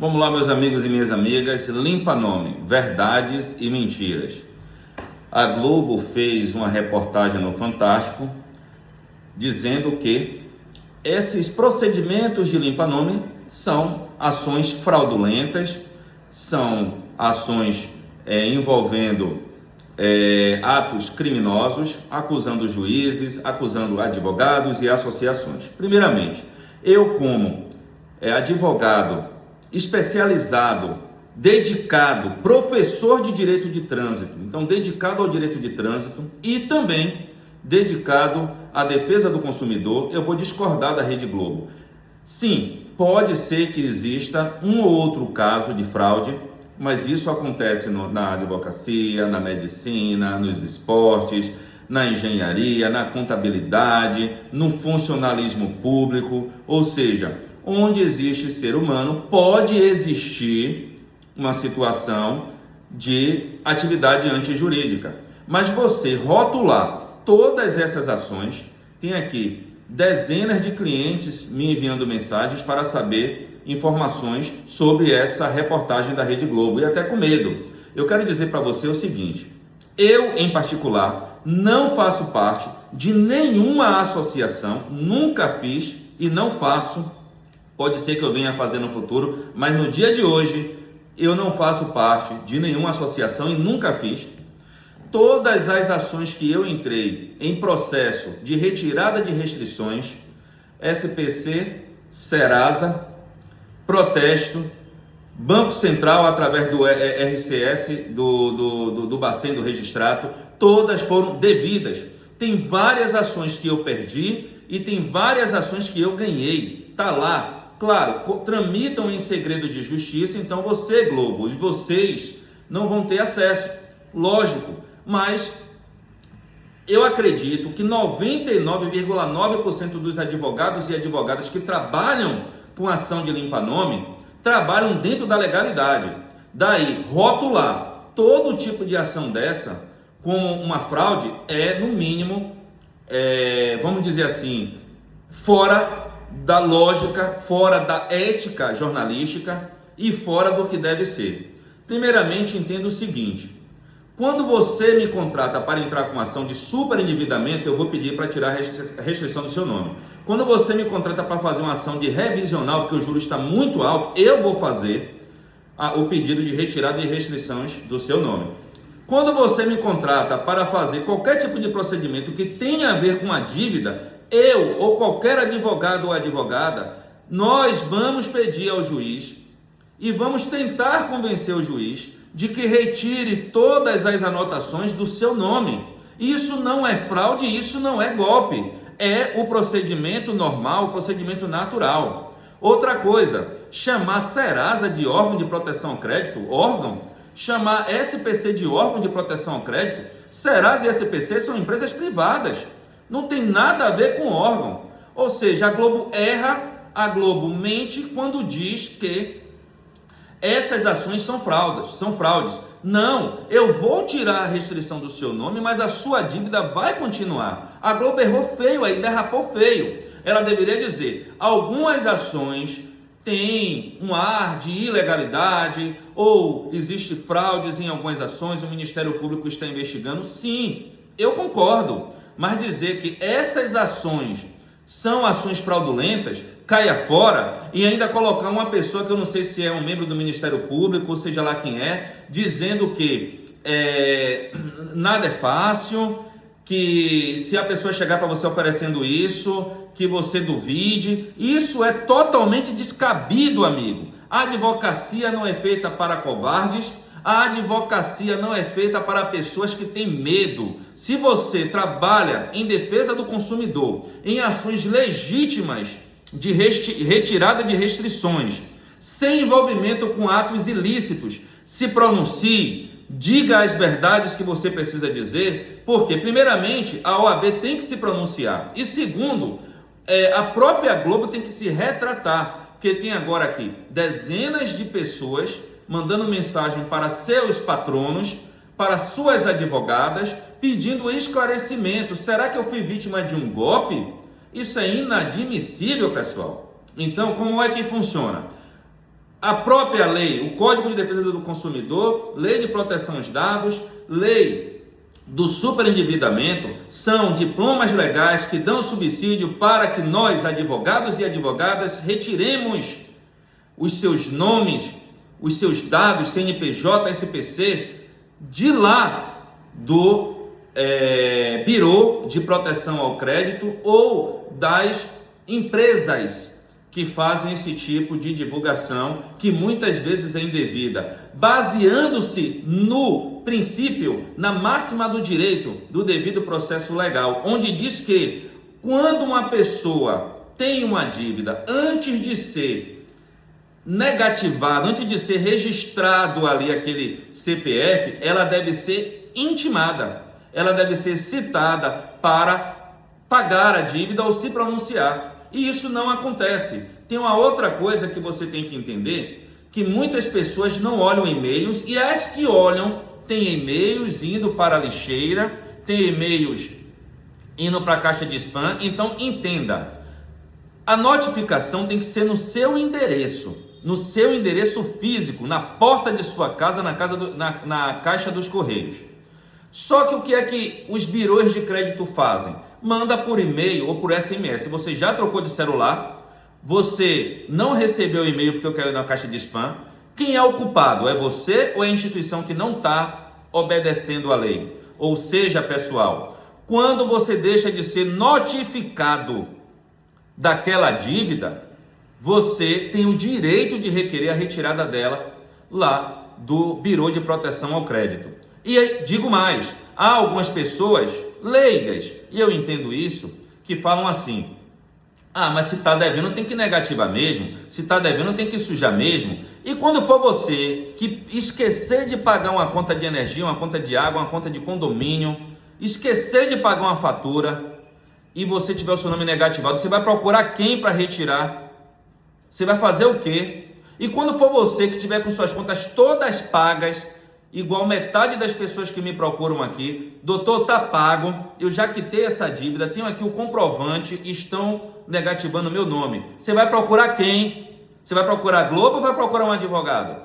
Vamos lá, meus amigos e minhas amigas, limpa nome, verdades e mentiras. A Globo fez uma reportagem no Fantástico dizendo que esses procedimentos de limpa nome são ações fraudulentas, são ações envolvendo atos criminosos, acusando juízes, acusando advogados e associações. Primeiramente, eu como advogado especializado, dedicado, professor de direito de trânsito, então dedicado ao direito de trânsito e também dedicado à defesa do consumidor, eu vou discordar da Rede Globo. Sim, pode ser que exista um ou outro caso de fraude, mas isso acontece na advocacia, na medicina, nos esportes, na engenharia, na contabilidade, no funcionalismo público, ou seja, onde existe ser humano, pode existir uma situação de atividade antijurídica. Mas você rotular todas essas ações, tem aqui dezenas de clientes me enviando mensagens para saber informações sobre essa reportagem da Rede Globo, e até com medo. Eu quero dizer para você o seguinte: eu, em particular, não faço parte de nenhuma associação, nunca fiz e não faço. Pode ser que eu venha a fazer no futuro, mas no dia de hoje eu não faço parte de nenhuma associação e nunca fiz. Todas as ações que eu entrei em processo de retirada de restrições, SPC, Serasa, protesto, Banco Central através do RCS, do Bacen do Registrato, todas foram devidas. Tem várias ações que eu perdi e tem várias ações que eu ganhei. Tá lá. Claro, tramitam em segredo de justiça, então você, Globo, e vocês não vão ter acesso, lógico, mas eu acredito que 99,9% dos advogados e advogadas que trabalham com ação de limpa-nome trabalham dentro da legalidade. Daí, rotular todo tipo de ação dessa como uma fraude é, no mínimo, vamos dizer assim, fora da lógica, fora da ética jornalística e fora do que deve ser. Primeiramente, entenda o seguinte: quando você me contrata para entrar com ação de superendividamento, eu vou pedir para tirar a restrição do seu nome. Quando você me contrata para fazer uma ação de revisional, porque o juro está muito alto, eu vou fazer o pedido de retirada de restrições do seu nome. Quando você me contrata para fazer qualquer tipo de procedimento que tenha a ver com a dívida, eu ou qualquer advogado ou advogada, nós vamos pedir ao juiz e vamos tentar convencer o juiz de que retire todas as anotações do seu nome. Isso não é fraude, isso não é golpe, é o procedimento normal, o procedimento natural. Outra coisa, chamar Serasa de órgão de proteção ao crédito, chamar SPC de órgão de proteção ao crédito. Serasa e SPC são empresas privadas. Não tem nada a ver com órgão. Ou seja, a Globo erra, a Globo mente quando diz que essas ações são fraudes. Não, eu vou tirar a restrição do seu nome, mas a sua dívida vai continuar. A Globo errou feio aí, derrapou feio. Ela deveria dizer: algumas ações têm um ar de ilegalidade, ou existe fraudes em algumas ações, o Ministério Público está investigando. Sim, eu concordo. Mas dizer que essas ações são ações fraudulentas, caia fora, e ainda colocar uma pessoa que eu não sei se é um membro do Ministério Público, ou seja lá quem é, dizendo que nada é fácil, que se a pessoa chegar para você oferecendo isso, que você duvide. Isso é totalmente descabido, amigo. A advocacia não é feita para covardes. A advocacia não é feita para pessoas que têm medo. Se você trabalha em defesa do consumidor, em ações legítimas de retirada de restrições, sem envolvimento com atos ilícitos, se pronuncie, diga as verdades que você precisa dizer, porque, primeiramente, a OAB tem que se pronunciar, e segundo, a própria Globo tem que se retratar, porque tem agora aqui dezenas de pessoas mandando mensagem para seus patronos, para suas advogadas, pedindo esclarecimento. Será que eu fui vítima de um golpe? Isso é inadmissível, pessoal. Então, como é que funciona? A própria lei, o Código de Defesa do Consumidor, Lei de Proteção aos Dados, Lei do Superendividamento, são diplomas legais que dão subsídio para que nós, advogados e advogadas, retiremos os seus nomes, os seus dados, CNPJ, SPC, de lá do Bureau de Proteção ao Crédito ou das empresas que fazem esse tipo de divulgação, que muitas vezes é indevida, baseando-se no princípio, na máxima do direito do devido processo legal, onde diz que quando uma pessoa tem uma dívida, antes de ser negativado, antes de ser registrado ali aquele CPF, ela deve ser intimada, ela deve ser citada para pagar a dívida ou se pronunciar. E isso não acontece. Tem uma outra coisa que você tem que entender, que muitas pessoas não olham e-mails, e as que olham, tem e-mails indo para a lixeira, tem e-mails indo para a caixa de spam. Então entenda, a notificação tem que ser no seu endereço físico, na porta de sua casa, na caixa dos correios. Só que o que é que os birôs de crédito fazem? Manda por e-mail ou por SMS. Você já trocou de celular, você não recebeu o e-mail porque eu caiu na caixa de spam. Quem é o culpado? É você ou é a instituição que não está obedecendo a lei? Ou seja, pessoal, quando você deixa de ser notificado daquela dívida, você tem o direito de requerer a retirada dela lá do Bureau de Proteção ao Crédito. E digo mais, há algumas pessoas leigas, e eu entendo isso, que falam assim: ah, mas se está devendo tem que negativar mesmo, se está devendo tem que sujar mesmo. E quando for você que esquecer de pagar uma conta de energia, uma conta de água, uma conta de condomínio, esquecer de pagar uma fatura, e você tiver o seu nome negativado, você vai procurar quem para retirar? Você vai fazer o quê? E quando for você que tiver com suas contas todas pagas, igual metade das pessoas que me procuram aqui, doutor, tá pago, eu já quitei essa dívida, tenho aqui o comprovante, estão negativando o meu nome. Você vai procurar quem? Você vai procurar a Globo ou vai procurar um advogado?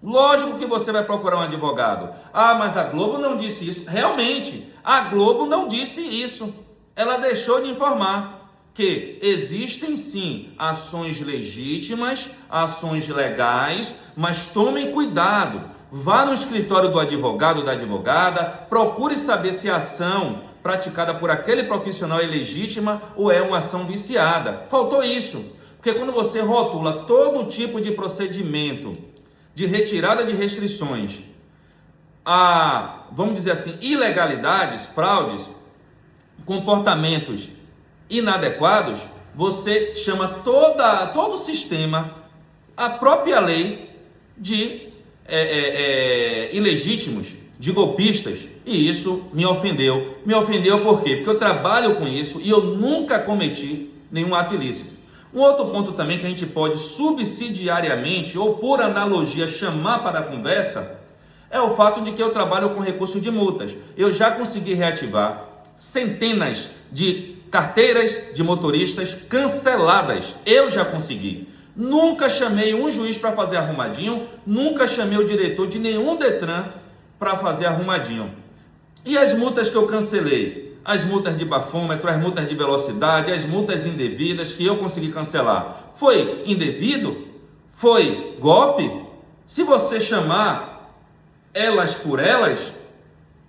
Lógico que você vai procurar um advogado. Ah, mas a Globo não disse isso. Realmente, a Globo não disse isso. Ela deixou de informar que existem sim ações legítimas, ações legais, mas tomem cuidado. Vá no escritório do advogado ou da advogada, procure saber se a ação praticada por aquele profissional é legítima ou é uma ação viciada. Faltou isso, porque quando você rotula todo tipo de procedimento de retirada de restrições a, vamos dizer assim, ilegalidades, fraudes, comportamentos inadequados, você chama todo o sistema, a própria lei de ilegítimos, de golpistas, e isso me ofendeu. Me ofendeu por quê? Porque eu trabalho com isso e eu nunca cometi nenhum ato ilícito. Um outro ponto também que a gente pode subsidiariamente ou por analogia chamar para a conversa é o fato de que eu trabalho com recurso de multas. Eu já consegui reativar centenas de carteiras de motoristas canceladas. Eu já consegui. Nunca chamei um juiz para fazer arrumadinho, nunca chamei o diretor de nenhum Detran para fazer arrumadinho. E as multas que eu cancelei? As multas de bafômetro, as multas de velocidade, as multas indevidas que eu consegui cancelar. Foi indevido? Foi golpe? Se você chamar elas por elas,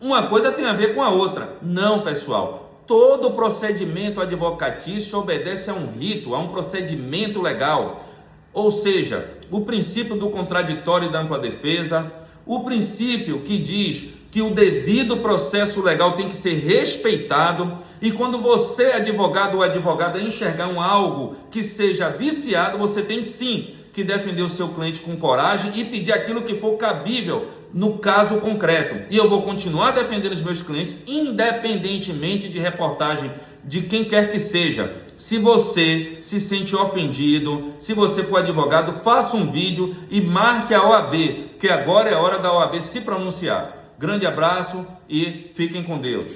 uma coisa tem a ver com a outra. Não, pessoal. Todo procedimento advocatício obedece a um rito, a um procedimento legal. Ou seja, o princípio do contraditório e da ampla defesa, o princípio que diz que o devido processo legal tem que ser respeitado, e quando você, advogado ou advogada, enxergar algo que seja viciado, você tem sim que defender o seu cliente com coragem e pedir aquilo que for cabível no caso concreto. E eu vou continuar defendendo os meus clientes, independentemente de reportagem de quem quer que seja. Se você se sente ofendido, se você for advogado, faça um vídeo e marque a OAB, porque agora é hora da OAB se pronunciar. Grande abraço e fiquem com Deus.